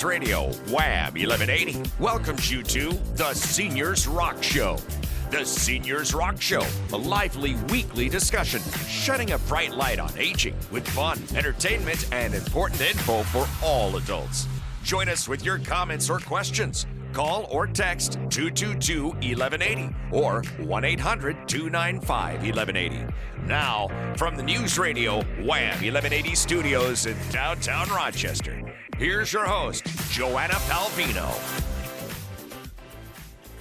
News Radio, WAB 1180, welcomes you to The Seniors Rock Show. The Seniors Rock Show, a lively weekly discussion, shedding a bright light on aging with fun, entertainment, and important info for all adults. Join us with your comments or questions. Call or text 222-1180 or 1-800-295-1180. Now, from the News Radio WAB 1180 studios in downtown Rochester, here's your host, Joanna Palvino.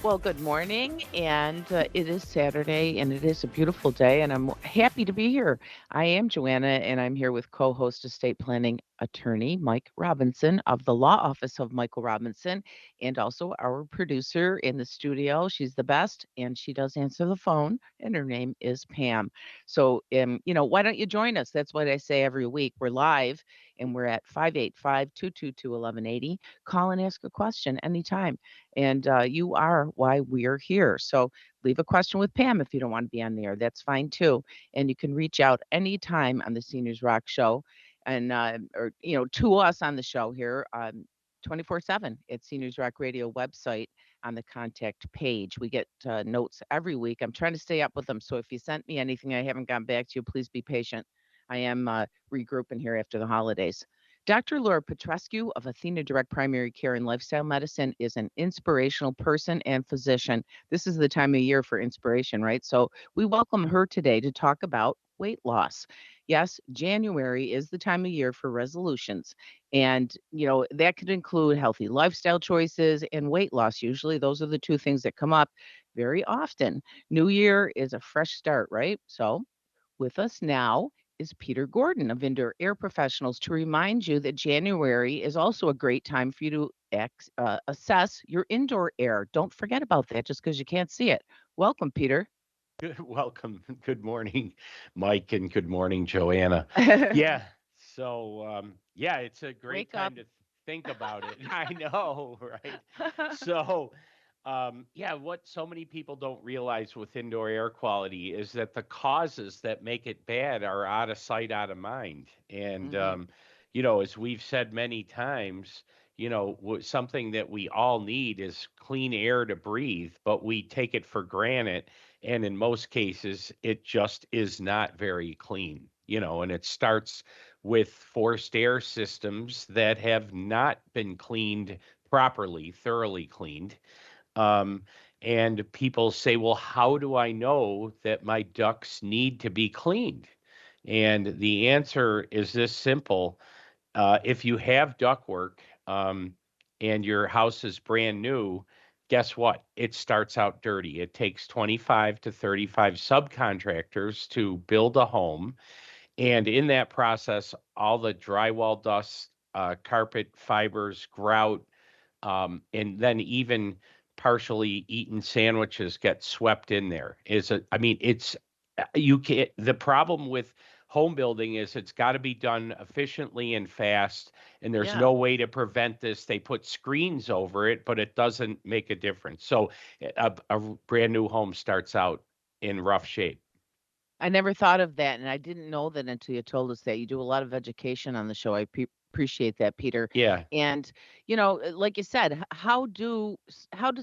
Well, good morning, and it is Saturday, and it is a beautiful day, and I'm happy to be here. I am Joanna, and I'm here with co-host estate planning attorney Mike Robinson of the Law Office of Michael Robinson, and also our producer in the studio. She's the best, and she does answer the phone, and her name is Pam. So, why don't you join us? That's what I say every week. We're live, and we're at 585-222-1180. Call and ask a question anytime. And you are why we're here. So leave a question with Pam if you don't want to be on the air. That's fine too. And you can reach out anytime on the Seniors Rock Show and, to us on the show here 24/7 at Seniors Rock Radio website on the contact page. We get notes every week. I'm trying to stay up with them. So if you sent me anything I haven't gotten back to you, please be patient. I am regrouping here after the holidays. Dr. Laura Petrescu of Athena Direct Primary Care and Lifestyle Medicine is an inspirational person and physician. This is the time of year for inspiration, right? So we welcome her today to talk about weight loss. Yes, January is the time of year for resolutions. And, that could include healthy lifestyle choices and weight loss. Usually those are the two things that come up very often. New Year is a fresh start, right? So with us now is Peter Gordon of Indoor Air Professionals to remind you that January is also a great time for you to assess your indoor air. Don't forget about that just because you can't see it. Welcome, Peter. Welcome. Good morning, Mike, and good morning, Joanna. Yeah. So, it's a great Wake time up. to think about it. I know, right? So, what so many people don't realize with indoor air quality is that the causes that make it bad are out of sight, out of mind. And, Mhm. as we've said many times, something that we all need is clean air to breathe, but we take it for granted. And in most cases, it just is not very clean, and it starts with forced air systems that have not been cleaned properly, thoroughly cleaned. Um, and people say, well, how do I know that my ducts need to be cleaned? And the answer is this simple. If you have ductwork and your house is brand new, guess what? It starts out dirty. It takes 25 to 35 subcontractors to build a home. And in that process, all the drywall dust, carpet fibers, grout, and then even partially eaten sandwiches get swept in there. It's you can't. The problem with home building is it's got to be done efficiently and fast, and there's Yeah. no way to prevent this. They put screens over it, but it doesn't make a difference. So a brand new home starts out in rough shape. I never thought of that, and I didn't know that until you told us that. You do a lot of education on the show. I appreciate that, Peter. Yeah. And like you said, how does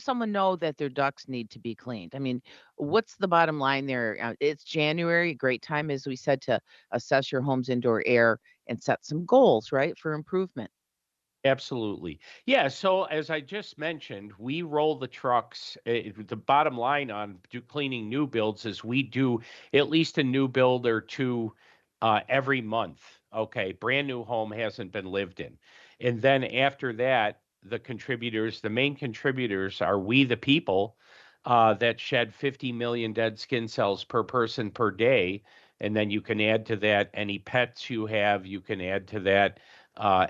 someone know that their ducts need to be cleaned? I mean, what's the bottom line there? It's January, a great time, as we said, to assess your home's indoor air and set some goals, right, for improvement. Absolutely. Yeah. So as I just mentioned, we roll the trucks. The bottom line on cleaning new builds is we do at least a new build or two every month. Okay. Brand new home hasn't been lived in. And then after that, the main contributors are we, the people that shed 50 million dead skin cells per person per day. And then you can add to that any pets you have. You can add to that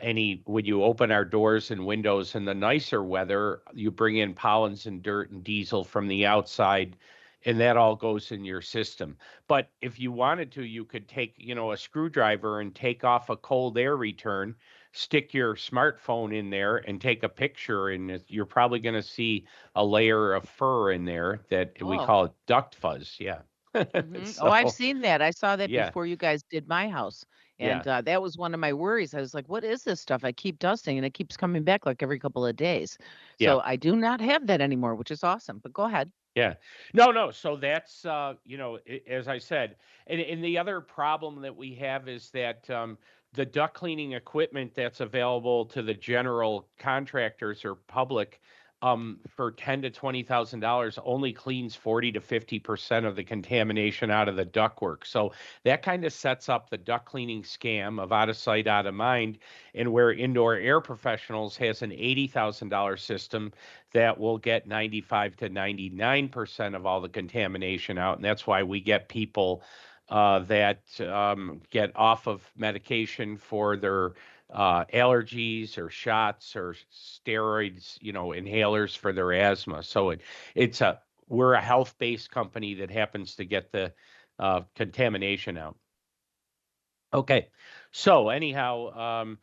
any when you open our doors and windows in the nicer weather, you bring in pollens and dirt and diesel from the outside, and that all goes in your system. But if you wanted to, you could take, a screwdriver and take off a cold air return, stick your smartphone in there and take a picture, and you're probably going to see a layer of fur in there that we Oh, call it duct fuzz. Yeah. Oh, I've So, seen that. I saw that yeah, before you guys did my house, yeah, and, that was one of my worries. I was like, "What is this stuff? I keep dusting, and it keeps coming back, like, every couple of days." yeah. So, I do not have that anymore, which is awesome, but go ahead. Yeah. No, no. So that's as I said, and the other problem that we have is that the duct cleaning equipment that's available to the general contractors or public for $10,000 to $20,000 only cleans 40 to 50% of the contamination out of the ductwork. So that kind of sets up the duct cleaning scam of out of sight, out of mind, and where Indoor Air Professionals has an $80,000 system that will get 95 to 99% of all the contamination out. And that's why we get people that get off of medication for their allergies or shots or steroids, inhalers for their asthma. So we're a health-based company that happens to get the contamination out. Okay. So anyhow,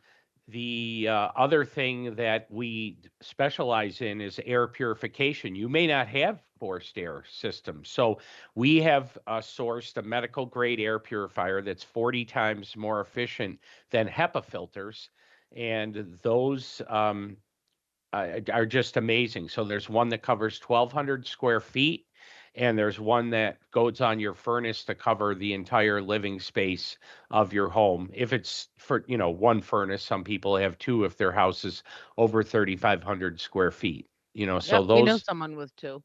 the other thing that we specialize in is air purification. You may not have forced air systems. So we have sourced a medical grade air purifier that's 40 times more efficient than HEPA filters. And those are just amazing. So there's one that covers 1,200 square feet, and there's one that goes on your furnace to cover the entire living space of your home. If it's for, one furnace, some people have two if their house is over 3,500 square feet. So Yep, we know those, someone with 2.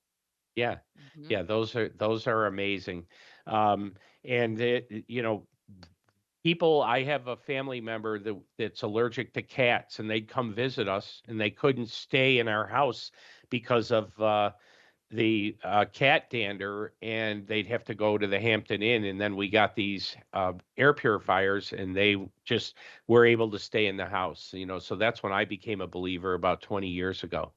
yeah, Mhm. yeah, those are amazing. Um, and people, I have a family member that's allergic to cats, and they'd come visit us, and they couldn't stay in our house because of the cat dander, and they'd have to go to the Hampton Inn. And then we got these air purifiers, and they just were able to stay in the house. So that's when I became a believer about 20 years ago.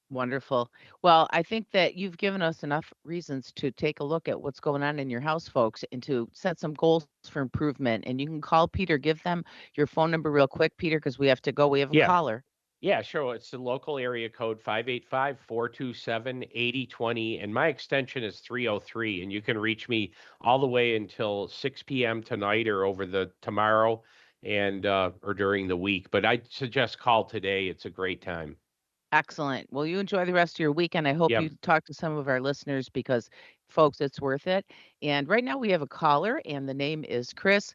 Wonderful. Well, I think that you've given us enough reasons to take a look at what's going on in your house, folks, and to set some goals for improvement. And you can call Peter, give them your phone number real quick, Peter, because we have to go. We have a Yeah. caller. Yeah, sure. It's the local area code 585-427-8020, and my extension is 303. And you can reach me all the way until 6 p.m. tonight or over the tomorrow and or during the week. But I suggest call today. It's a great time. Excellent. Well, you enjoy the rest of your weekend. I hope Yep. you talk to some of our listeners because, folks, it's worth it. And right now we have a caller, and the name is Chris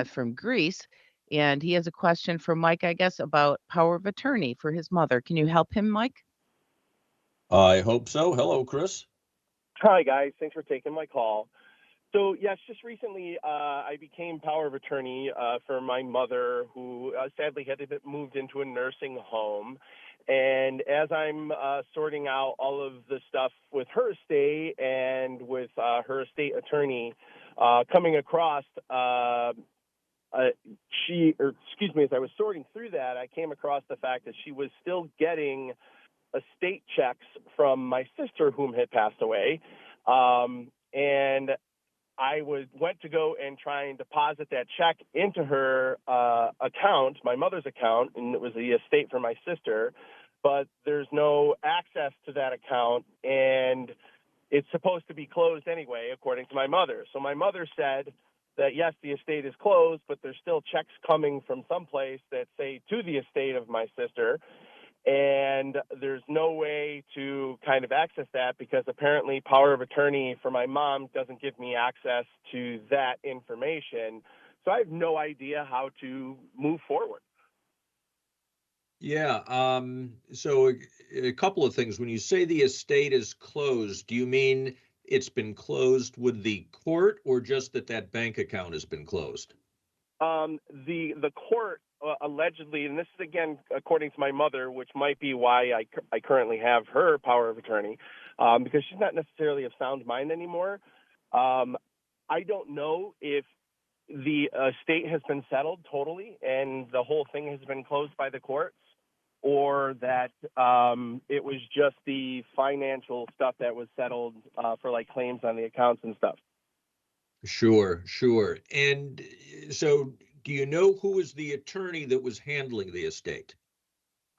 from Greece. And he has a question for Mike, I guess, about power of attorney for his mother. Can you help him, Mike? I hope so. Hello, Chris. Hi, guys. Thanks for taking my call. So, yes, just recently I became power of attorney for my mother, who sadly had to be moved into a nursing home. And as I'm sorting out all of the stuff with her estate and with her estate attorney, coming across uh, as I was sorting through that, I came across the fact that she was still getting estate checks from my sister, whom had passed away. And went to go and try and deposit that check into her account, my mother's account, and it was the estate for my sister. But there's no access to that account, and it's supposed to be closed anyway, according to my mother. So my mother said that yes, the estate is closed, but there's still checks coming from someplace that say to the estate of my sister, and there's no way to kind of access that because apparently power of attorney for my mom doesn't give me access to that information. So I have no idea how to move forward. Yeah. So a couple of things. When you say the estate is closed, do you mean it's been closed with the court or just that bank account has been closed? The court allegedly, and this is again according to my mother, which might be why I currently have her power of attorney, because she's not necessarily of sound mind anymore. I don't know if the state has been settled totally and the whole thing has been closed by the courts, or that it was just the financial stuff that was settled for like claims on the accounts and stuff. Sure, sure. And so do you know who was the attorney that was handling the estate?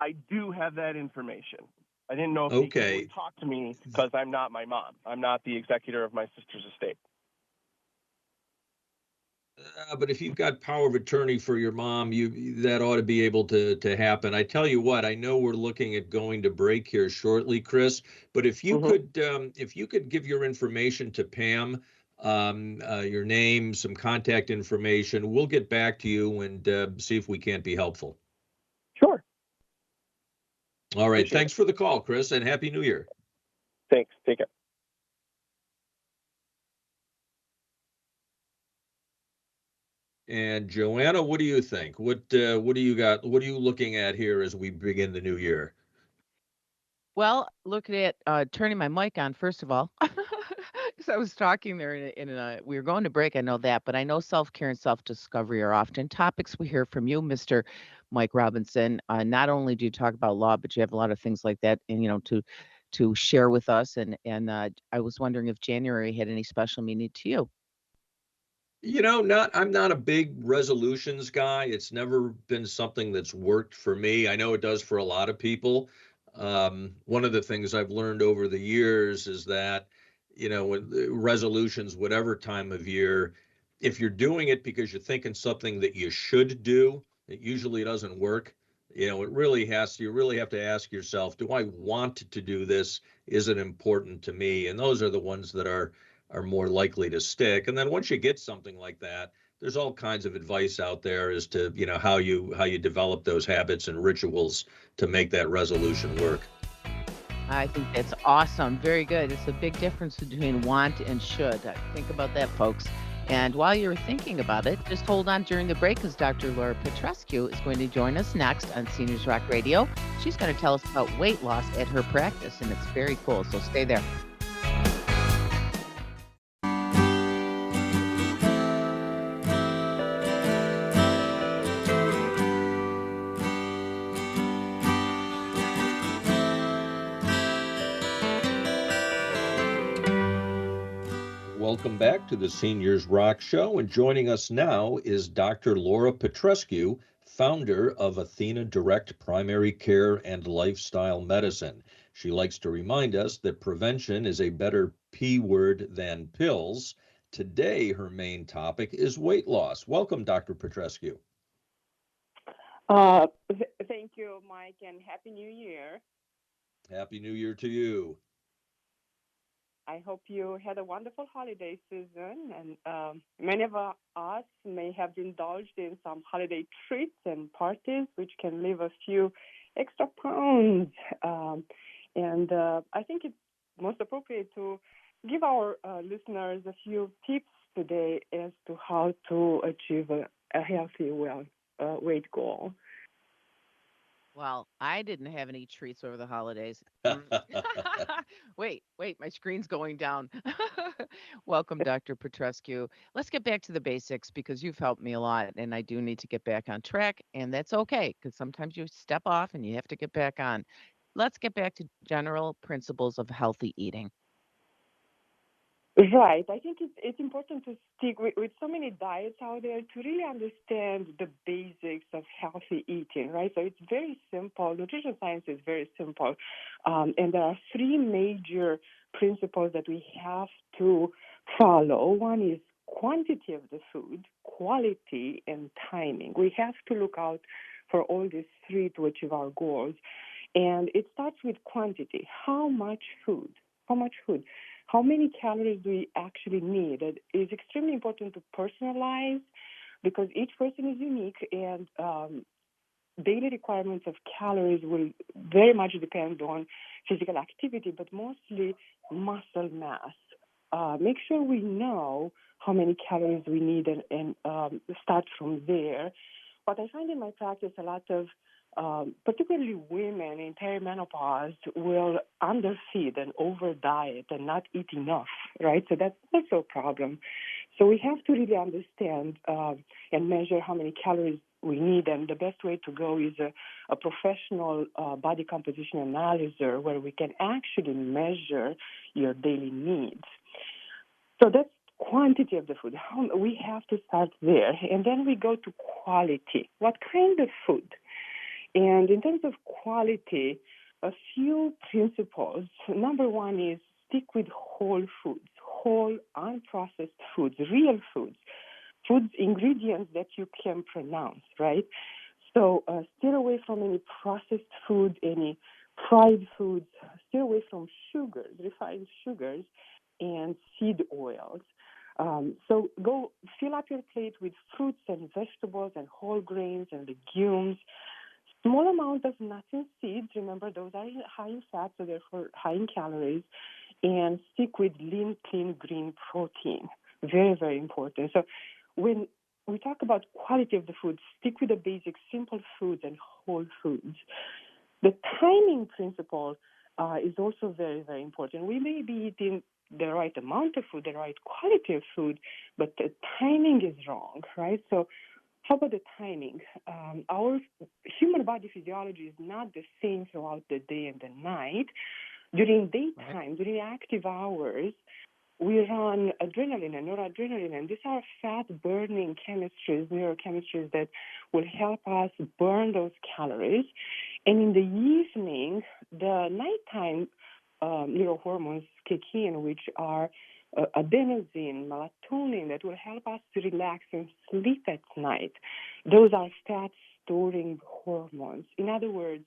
I do have that information. I didn't know if he could really Okay. talk to me because I'm not my mom. I'm not the executor of my sister's estate. But if you've got power of attorney for your mom, that ought to be able to happen. I tell you what, I know we're looking at going to break here shortly, Chris. But Hmm. if you could give your information to Pam, your name, some contact information, we'll get back to you and see if we can't be helpful. Sure. All right. Appreciate it. Thanks for the call, Chris, and Happy New Year. Thanks. Take care. And Joanna, what do you think? What do you got? What are you looking at here as we begin the new year? Well, looking at turning my mic on, first of all, because I was talking there we were going to break, I know that, but I know self-care and self-discovery are often topics we hear from you, Mr. Mike Robinson. Not only do you talk about law, but you have a lot of things like that, and to share with us. And I was wondering if January had any special meaning to you. I'm not a big resolutions guy. It's never been something that's worked for me. I know it does for a lot of people. One of the things I've learned over the years is that, when resolutions, whatever time of year, if you're doing it because you're thinking something that you should do, it usually doesn't work. You really have to ask yourself, do I want to do this? Is it important to me? And those are the ones that are more likely to stick. And then once you get something like that, there's all kinds of advice out there as to, how you develop those habits and rituals to make that resolution work. I think that's awesome. Very good. It's a big difference between want and should. Think about that, folks. And while you're thinking about it, just hold on during the break because Dr. Laura Petrescu is going to join us next on Seniors Rock Radio. She's going to tell us about weight loss at her practice, and it's very cool. So stay there. Welcome back to the Seniors Rock Show. And joining us now is Dr. Laura Petrescu, founder of Athena Direct Primary Care and Lifestyle Medicine. She likes to remind us that prevention is a better P word than pills. Today, her main topic is weight loss. Welcome, Dr. Petrescu. Thank you, Mike, and Happy New Year. Happy New Year to you. I hope you had a wonderful holiday season, and many of us may have indulged in some holiday treats and parties, which can leave a few extra pounds. And I think it's most appropriate to give our listeners a few tips today as to how to achieve a healthy, weight goal. Well, I didn't have any treats over the holidays. Wait, my screen's going down. Welcome, Dr. Petrescu. Let's get back to the basics because you've helped me a lot and I do need to get back on track. And that's okay because sometimes you step off and you have to get back on. Let's get back to general principles of healthy eating. Right. I think it's important to stick with so many diets out there to really understand the basics of healthy eating, right? So it's very simple. Nutrition science is very simple. And there are three major principles that we have to follow. One is quantity of the food, quality, and timing. We have to look out for all these three to achieve our goals. And it starts with quantity. How much food? How much food? How many calories do we actually need? It is extremely important to personalize because each person is unique and daily requirements of calories will very much depend on physical activity, but mostly muscle mass. Make sure we know how many calories we need and start from there. What I find in my practice, a lot of particularly women in perimenopause will underfeed and over diet and not eat enough, right? So that's also a problem. So we have to really understand and measure how many calories we need, and the best way to go is a professional body composition analyzer where we can actually measure your daily needs. So that's quantity of the food. We have to start there, and then we go to quality. What kind of food? And in terms of quality, a few principles. Number one is stick with whole foods, whole unprocessed foods, real foods. food ingredients that you can pronounce, right? So steer away from any processed food, any fried foods. Steer away from sugars, refined sugars, and seed oils. So go fill up your plate with fruits and vegetables and whole grains and legumes. Small amount of nuts and seeds. Remember, those are high in fat, so therefore high in calories. And stick with lean, clean, green protein. Very, very important. So when we talk about quality of the food, stick with the basic simple foods and whole foods. The timing principle is also very, very important. We may be eating the right amount of food, the right quality of food, but the timing is wrong, right? So how about the timing? Our human body physiology is not the same throughout the day and the night. During daytime, during active hours, we run adrenaline and noradrenaline, and these are fat-burning chemistries, neurochemistries that will help us burn those calories. And in the evening, the nighttime neurohormones kick in, which are adenosine, melatonin, that will help us to relax and sleep at night. Those are fat-storing hormones. In other words,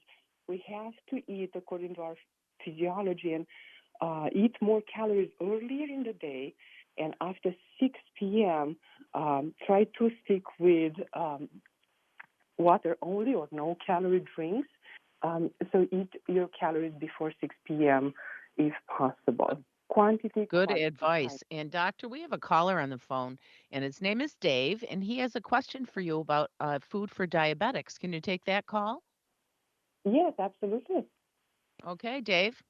we have to eat according to our physiology and eat more calories earlier in the day, and after 6 p.m., try to stick with water only or no calorie drinks. So eat your calories before 6 p.m. if possible. Quantity. Good quality, advice. And doctor, we have a caller on the phone, and his name is Dave, and he has a question for you about food for diabetics. Can you take that call? Yes, absolutely. Okay, Dave.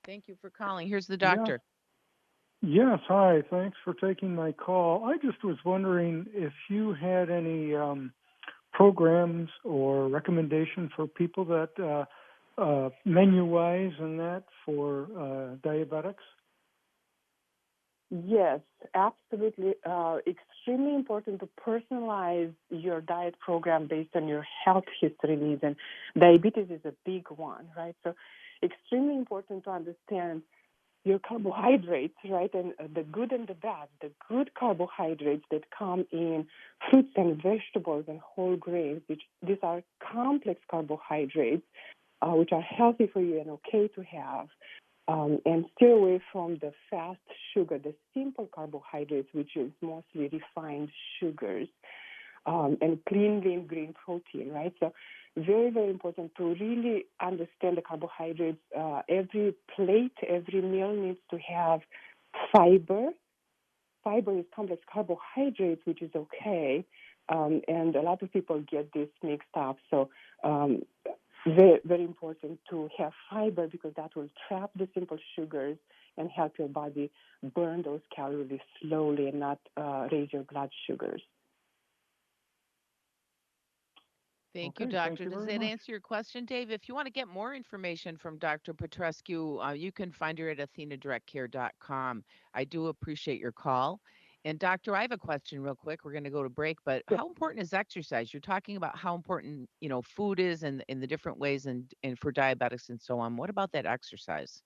Thank you for calling. Here's the Yeah. doctor. Yes, hi. Thanks for taking my call. I just was wondering if you had any programs or recommendation for people that menu-wise and that for diabetics. Yes, absolutely. Extremely important to personalize your diet program based on your health history needs, and diabetes is a big one, right? So extremely important to understand your carbohydrates, right, and the good and the bad. The good carbohydrates that come in fruits and vegetables and whole grains, which these are complex carbohydrates, which are healthy for you and okay to have. And steer away from the fast sugar, the simple carbohydrates, which is mostly refined sugars, and clean, lean, green protein, right? So very, very important to really understand the carbohydrates. Every plate, every meal needs to have fiber. Fiber is complex carbohydrates, which is okay, and a lot of people get this mixed up. So very, very important to have fiber because that will trap the simple sugars and help your body burn those calories slowly and not raise your blood sugars. Thank you, Okay, doctor. thank you Does very that much. answer your question, Dave? If you want to get more information from Dr. Petrescu, you can find her at athenadirectcare.com. I do appreciate your call. And doctor, I have a question real quick. We're going to go to break, but how important is exercise? You're talking about how important, food is and in the different ways and for diabetics and so on. What about that exercise?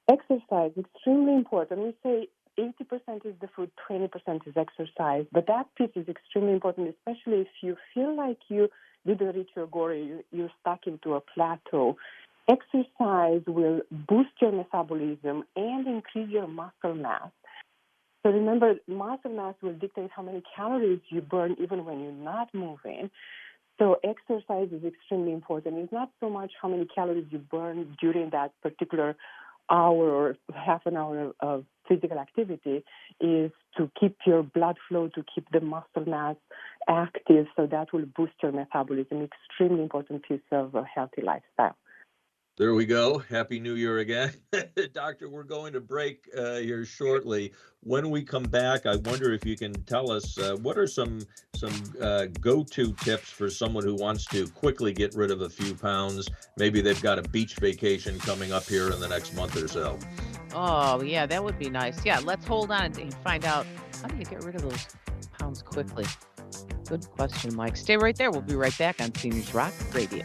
Exercise, extremely important. We say 80% is the food, 20% is exercise. But that piece is extremely important, especially if you feel like you didn't reach your goal, you're stuck into a plateau. Exercise will boost your metabolism and increase your muscle mass. So remember, muscle mass will dictate how many calories you burn even when you're not moving. So exercise is extremely important. It's not so much how many calories you burn during that particular hour or half an hour of physical activity, is to keep your blood flow, to keep the muscle mass active, so that will boost your metabolism. Extremely important piece of a healthy lifestyle. There we go. Happy New Year again. Doctor, we're going to break here shortly. When we come back, I wonder if you can tell us what are some go-to tips for someone who wants to quickly get rid of a few pounds. Maybe they've got a beach vacation coming up here in the next month or so. Oh, yeah, that would be nice. Yeah, let's hold on and find out, how do you get rid of those pounds quickly? Good question, Mike. Stay right there. We'll be right back on Seniors Rock Radio.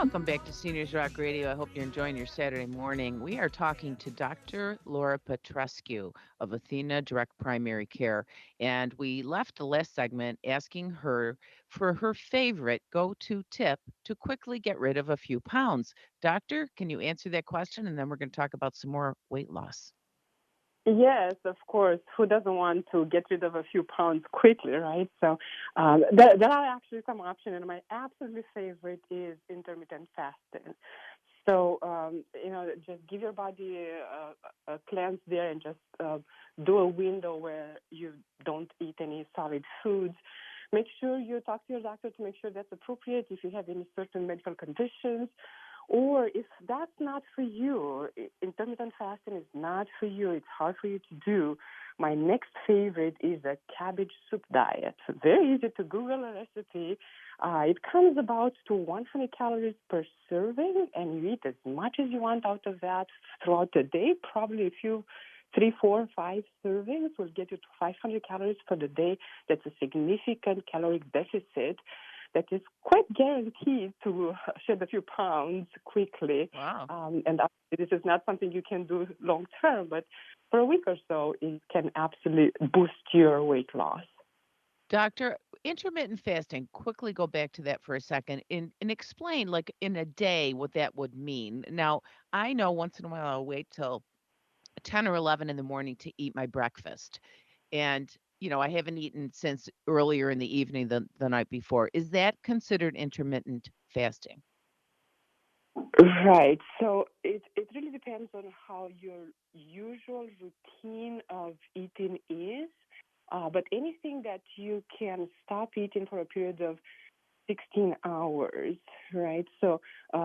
Welcome back to Seniors Rock Radio. I hope you're enjoying your Saturday morning. We are talking to Dr. Laura Petrescu of Athena Direct Primary Care. And we left the last segment asking her for her favorite go to tip to quickly get rid of a few pounds. Doctor, can you answer that question? And then we're going to talk about some more weight loss. Yes, of course. Who doesn't want to get rid of a few pounds quickly, right? So there are actually some options, and my absolute favorite is intermittent fasting. So, just give your body a cleanse there and just do a window where you don't eat any solid foods. Make sure you talk to your doctor to make sure that's appropriate if you have any certain medical conditions. Or if that's not for you, intermittent fasting is not for you, it's hard for you to do, my next favorite is a cabbage soup diet. Very easy to Google a recipe. It comes about to 100 calories per serving, and you eat as much as you want out of that throughout the day. Probably a few, 3, 4, 5 servings will get you to 500 calories for the day. That's a significant caloric deficit that is quite guaranteed to shed a few pounds quickly. Wow. And this is not something you can do long term, but for a week or so, it can absolutely boost your weight loss. Doctor, intermittent fasting, quickly go back to that for a second and explain, like in a day, what that would mean. Now, I know once in a while I'll wait till 10 or 11 in the morning to eat my breakfast. And, I haven't eaten since earlier in the evening the night before. Is that considered intermittent fasting? Right. So it really depends on how your usual routine of eating is. But anything that you can stop eating for a period of 16 hours, right? So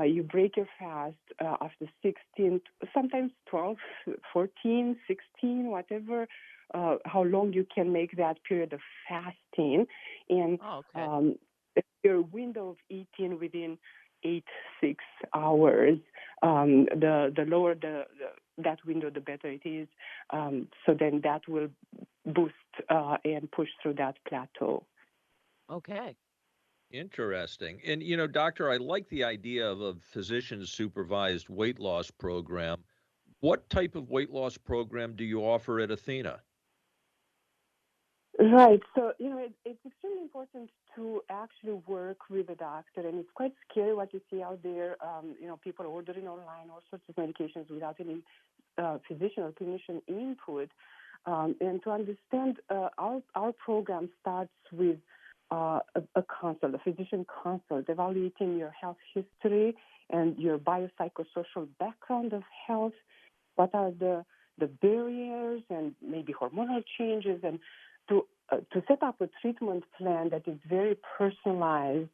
you break your fast after 16, sometimes 12, 14, 16, whatever, how long you can make that period of fasting. And Oh, okay. your window of eating within 8, 6 hours, the lower that window, the better it is. So then that will boost and push through that plateau. Okay. Interesting. And, doctor, I like the idea of a physician supervised weight loss program. What type of weight loss program do you offer at Athena? Right. So, it's extremely important to actually work with a doctor, and it's quite scary what you see out there. People ordering online all sorts of medications without any physician or clinician input. And to understand, our program starts with a consult, a physician consult, evaluating your health history and your biopsychosocial background of health. What are the barriers and maybe hormonal changes, and to set up a treatment plan that is very personalized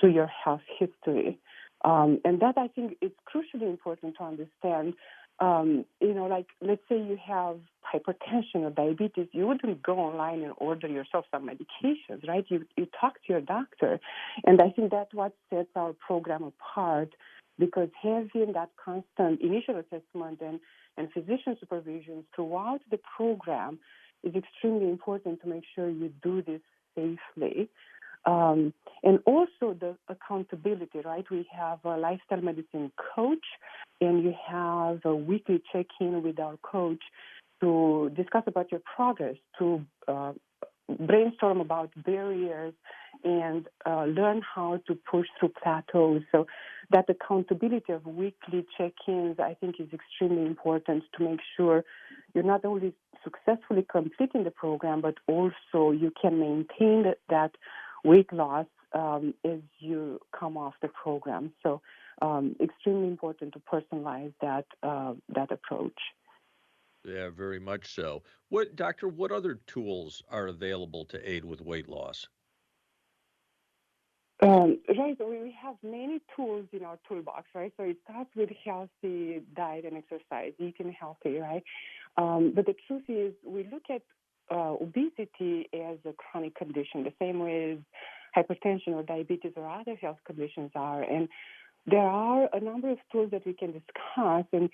to your health history. And that, I think, is crucially important to understand. Like, let's say you have hypertension or diabetes, you wouldn't go online and order yourself some medications, right? You talk to your doctor. And I think that's what sets our program apart, because having that constant initial assessment and physician supervision throughout the program is extremely important to make sure you do this safely. And also the accountability, right? We have a lifestyle medicine coach, and you have a weekly check-in with our coach to discuss about your progress, to brainstorm about barriers, and learn how to push through plateaus. So that accountability of weekly check-ins, I think, is extremely important to make sure you're not only successfully completing the program, but also you can maintain that weight loss as you come off the program. So extremely important to personalize that approach. Yeah, very much so. Doctor, what other tools are available to aid with weight loss? Right. So we have many tools in our toolbox, right? So it starts with healthy diet and exercise, eating healthy, right? But the truth is, we look at obesity as a chronic condition, the same way as hypertension or diabetes or other health conditions are. And there are a number of tools that we can discuss and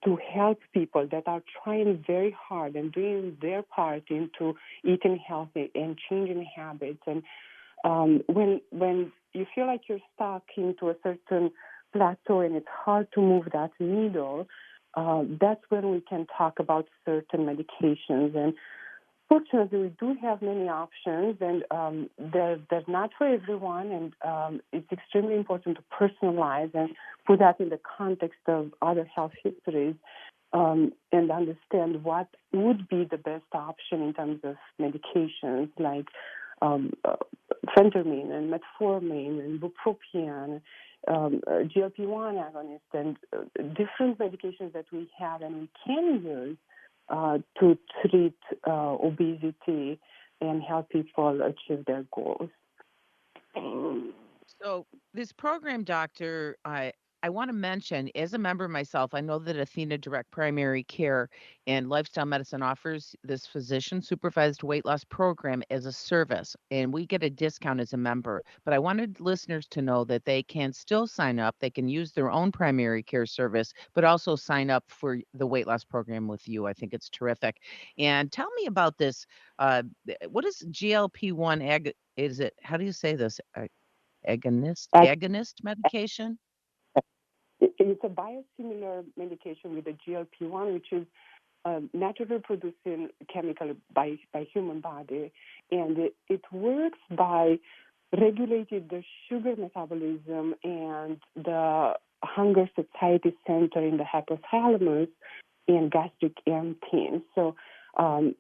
to help people that are trying very hard and doing their part into eating healthy and changing habits. And When you feel like you're stuck into a certain plateau and it's hard to move that needle, that's when we can talk about certain medications. And fortunately, we do have many options, and they're not for everyone, and it's extremely important to personalize and put that in the context of other health histories, and understand what would be the best option in terms of medications like um, uh, phentermine and metformin and bupropion, GLP-1 agonists, and different medications that we have and we can use to treat obesity and help people achieve their goals. So this program, doctor, I want to mention as a member myself, I know that Athena Direct Primary Care and Lifestyle Medicine offers this physician supervised weight loss program as a service, and we get a discount as a member. But I wanted listeners to know that they can still sign up. They can use their own primary care service, but also sign up for the weight loss program with you. I think it's terrific. And tell me about this. What is GLP-1 is it? How do you say this? Ac- Agonist medication? It's a biosimilar medication with the GLP-1, which is naturally producing chemical by human body, and it works by regulating the sugar metabolism and the hunger satiety center in the hypothalamus and gastric emptying. So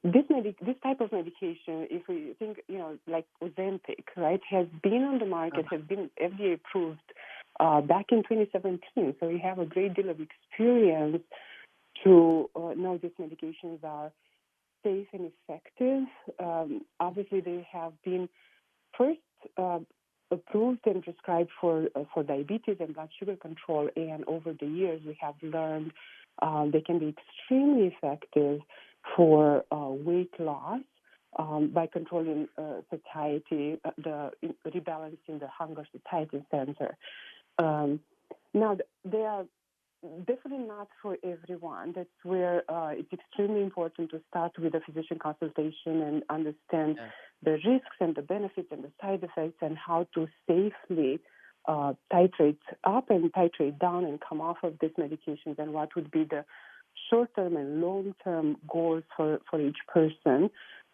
this type of medication, if we think, like Ozempic, right, has been on the market, has been FDA approved back in 2017. So we have a great deal of experience to know these medications are safe and effective. Obviously, they have been first approved and prescribed for diabetes and blood sugar control, and over the years we have learned they can be extremely effective for weight loss by controlling satiety, rebalancing the hunger satiety center. Um, Now, they are definitely not for everyone. That's where it's extremely important to start with a physician consultation and understand Yeah. the risks and the benefits and the side effects and how to safely titrate up and titrate down and come off of these medications and what would be the short-term and long-term goals for each person.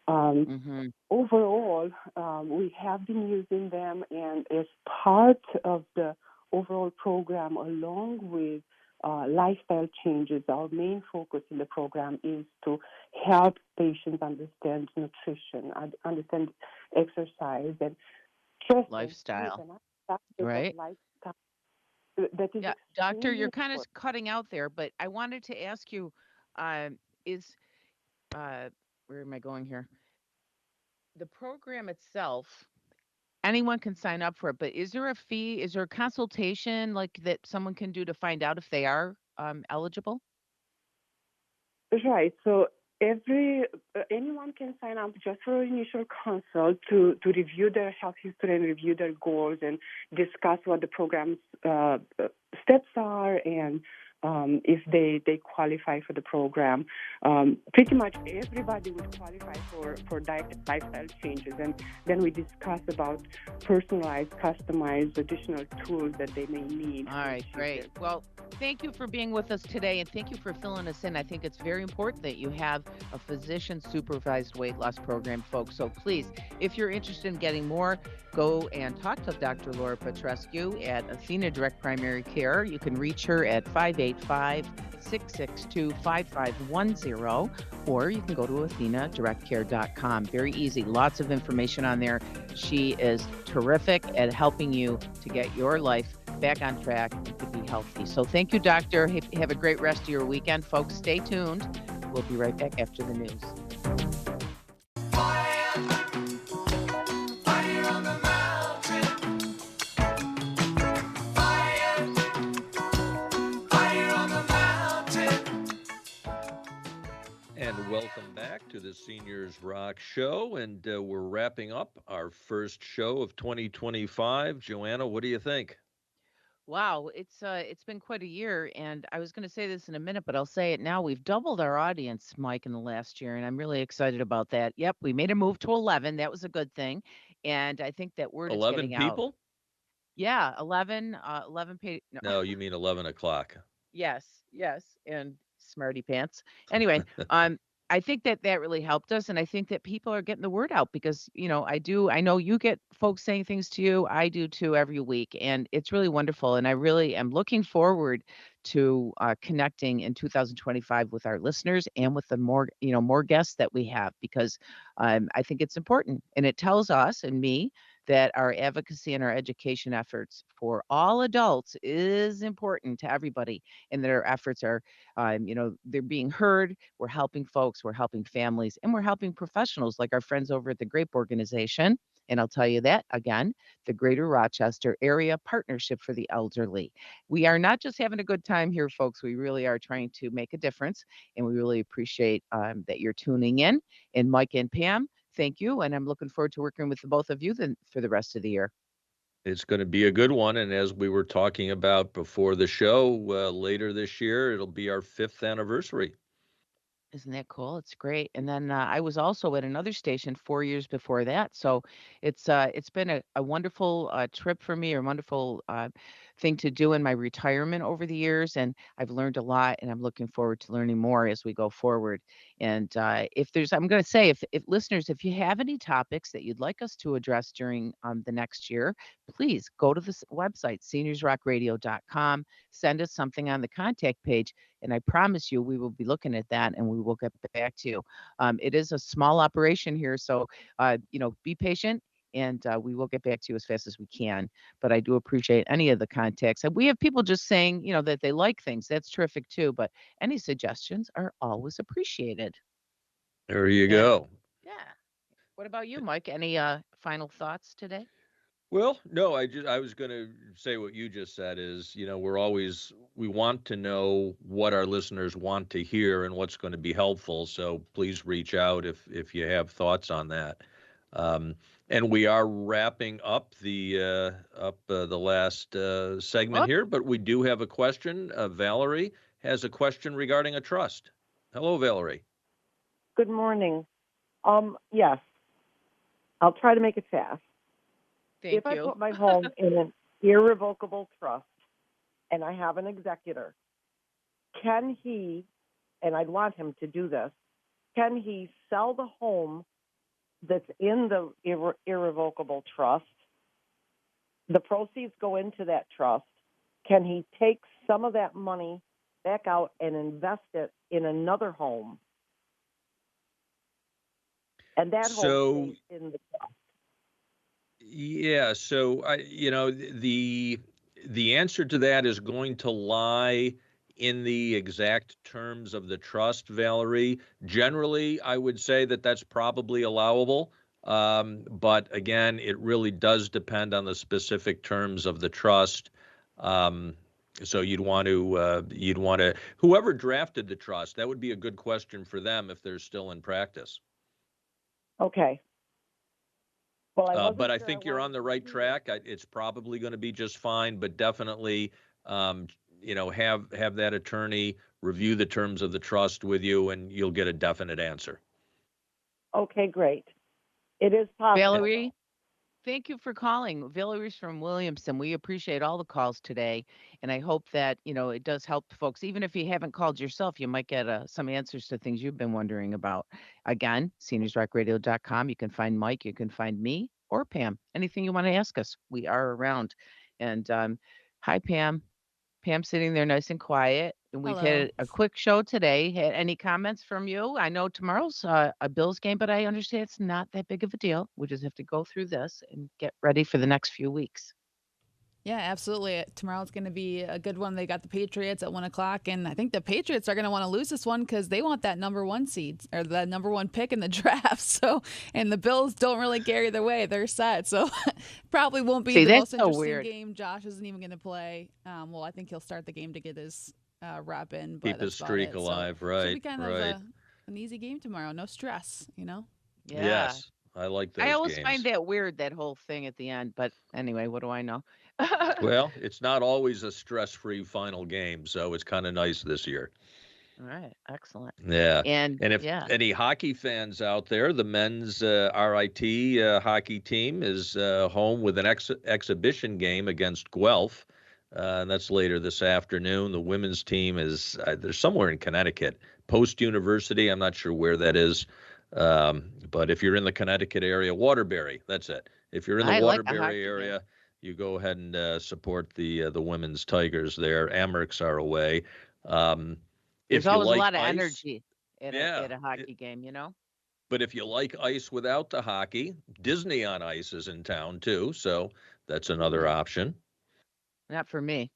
Mhm. Overall, we have been using them, and as part of the overall program, along with lifestyle changes, our main focus in the program is to help patients understand nutrition, understand exercise, and stress and sleep Lifestyle, and other factors of right? lifestyle that is Yeah, doctor, extremely you're kind of important. cutting out there, but I wanted to ask you, is uh, where am I going here? The program itself, anyone can sign up for it, but is there a fee? Is there a consultation like that someone can do to find out if they are eligible? Right. So anyone can sign up just for an initial consult to review their health history and review their goals and discuss what the program's steps are and if they qualify for the program. Pretty much everybody would qualify for diet and lifestyle changes, and then we discuss about personalized, customized additional tools that they may need All to right, achieve great. their Well, thank you for being with us today and thank you for filling us in. I think it's very important that you have a physician supervised weight loss program, folks. So please, if you're interested in getting more, go and talk to Dr. Laura Petrescu at Athena Direct Primary Care. You can reach her at 585 662 5510, or you can go to athenadirectcare.com. Very easy. Lots of information on there. She is terrific at helping you to get your life back on track and to be healthy. So thank you, doctor. Have a great rest of your weekend. Folks, stay tuned. We'll be right back after the news. And welcome back to the Seniors Rock Show. And we're wrapping up our first show of 2025. Joanna, what do you think? Wow, it's been quite a year, and I was going to say this in a minute, but I'll say it now. We've doubled our audience, Mike, in the last year, and I'm really excited about that. Yep, we made a move to 11. That was a good thing. and I think that word is 11 getting out. people? Yeah, 11 page. No, No, you mean 11 o'clock. yes, yes, and smarty pants. Anyway, I think that that really helped us, and I think that people are getting the word out because, I know you get folks saying things to you, I do too every week, and it's really wonderful, and I really am looking forward to, connecting in 2025 with our listeners and with the more guests that we have because, I think it's important, and it tells us and me that our advocacy and our education efforts for all adults is important to everybody and that our efforts are, they're being heard. We're helping folks, we're helping families, and we're helping professionals like our friends over at the GRAPE organization. And I'll tell you that again, the Greater Rochester Area Partnership for the Elderly. We are not just having a good time here, folks. We really are trying to make a difference. And we really appreciate that you're tuning in. And Mike and Pam, thank you. And I'm looking forward to working with the both of you then for the rest of the year. It's going to be a good one. And as we were talking about before the show, later this year, it'll be our 5th anniversary. Isn't that cool? It's great. And then I was also at another station 4 years before that. So it's been a wonderful trip for me, or wonderful thing to do in my retirement over the years. And I've learned a lot, and I'm looking forward to learning more as we go forward. And I'm going to say, if listeners, if you have any topics that you'd like us to address during the next year, please go to this website, seniorsrockradio.com, send us something on the contact page. And I promise you, we will be looking at that and we will get back to you. It is a small operation here, so be patient, and we will get back to you as fast as we can. But I do appreciate any of the contacts. And we have people just saying, that they like things. That's terrific too. But any suggestions are always appreciated. There you Yeah, go. yeah. What about you, Mike? Any final thoughts today? Well, no, I was going to say what you just said is, we want to know what our listeners want to hear and what's going to be helpful. So please reach out if you have thoughts on that. Um, and we are wrapping up the last segment What? here, but we do have a question. Valerie has a question regarding a trust. Hello, Valerie. Good morning. Yes, I'll try to make it fast. Thank If I you. put my home in an irrevocable trust and I have an executor, can he, and I'd want him to do this, can he sell the home that's in the irrevocable trust? The proceeds go into that trust. Can he take some of that money back out and invest it in another home? And that home So stays in the trust. Yeah, so the answer to that is going to lie in the exact terms of the trust, Valerie. Generally, I would say that that's probably allowable. But again, it really does depend on the specific terms of the trust. So you'd want to whoever drafted the trust, that would be a good question for them if they're still in practice. Okay. Well, I wasn't But I sure. think you're on the right track. It's probably going to be just fine, but definitely, have that attorney review the terms of the trust with you, and you'll get a definite answer. Okay, great. It is possible. Valerie, thank you for calling. Valerie's from Williamson. We appreciate all the calls today, and I hope that, it does help folks. Even if you haven't called yourself, you might get some answers to things you've been wondering about. Again, seniorsrockradio.com. You can find Mike, you can find me or Pam. Anything you want to ask us, we are around. And hi, Pam. Pam's sitting there nice and quiet. And we've Hello. had a quick show today. Had any comments from you? I know tomorrow's a Bills game, but I understand it's not that big of a deal. We just have to go through this and get ready for the next few weeks. Yeah, absolutely. Tomorrow's going to be a good one. They got the Patriots at 1:00, and I think the Patriots are going to want to lose this one because they want that number one seed or the number one pick in the draft. So, and the Bills don't really care either way; they're set. So, probably won't be See, the that's most so interesting weird. game. Josh isn't even going to play. Well, I think he'll start the game to get his rep in, but Keep his that's about streak it. alive, So, should be right? kind Right. of an easy game tomorrow. No stress. Yeah. Yes, I like I those always find games. that weird, that whole thing at the end. But anyway, what do I know? Well, it's not always a stress-free final game, so it's kind of nice this year. All right, excellent. Yeah. And And if yeah, any hockey fans out there, the men's RIT hockey team is home with an exhibition game against Guelph. And that's later this afternoon. The women's team is they're somewhere in Connecticut, Post University. I'm not sure where that is. But if you're in the Connecticut area, Waterbury, that's it. If you're in the I like a Waterbury hockey game. area, you go ahead and support the women's Tigers there. Amerks are away. Um, There's if you always a like lot of ice, energy at a yeah. at a hockey game, you know? But if you like ice without the hockey, Disney on Ice is in town too, so that's another Ooh, option. not for me.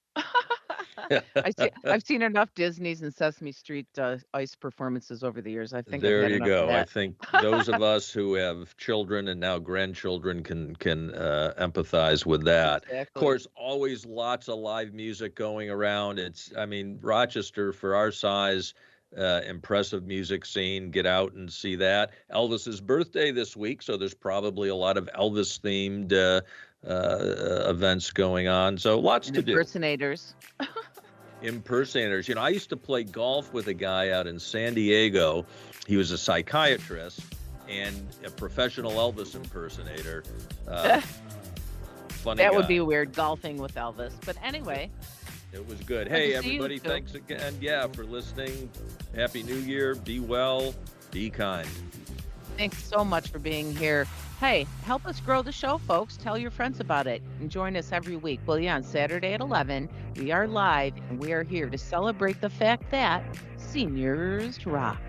I've seen enough Disney's and Sesame Street ice performances over the years. I think I've There had you enough of go. I that. think those of us who have children and now grandchildren can empathize with that. Of Exactly. course, always lots of live music going around. I mean, Rochester for our size, impressive music scene. Get out and see that. Elvis's birthday this week, so there's probably a lot of Elvis themed events going on. So lots And to do. impersonators. Impersonators. You know, I used to play golf with a guy out in San Diego. He was a psychiatrist and a professional Elvis impersonator. Funny That guy. would be weird, golfing with Elvis. But anyway, It was good. good Hey, to see you everybody, too. thanks again, for listening. Happy New Year. Be well. Be kind. Thanks so much for being here. Hey, help us grow the show, folks. Tell your friends about it and join us every week. Will you? On Saturday at 11, we are live and we are here to celebrate the fact that seniors rock.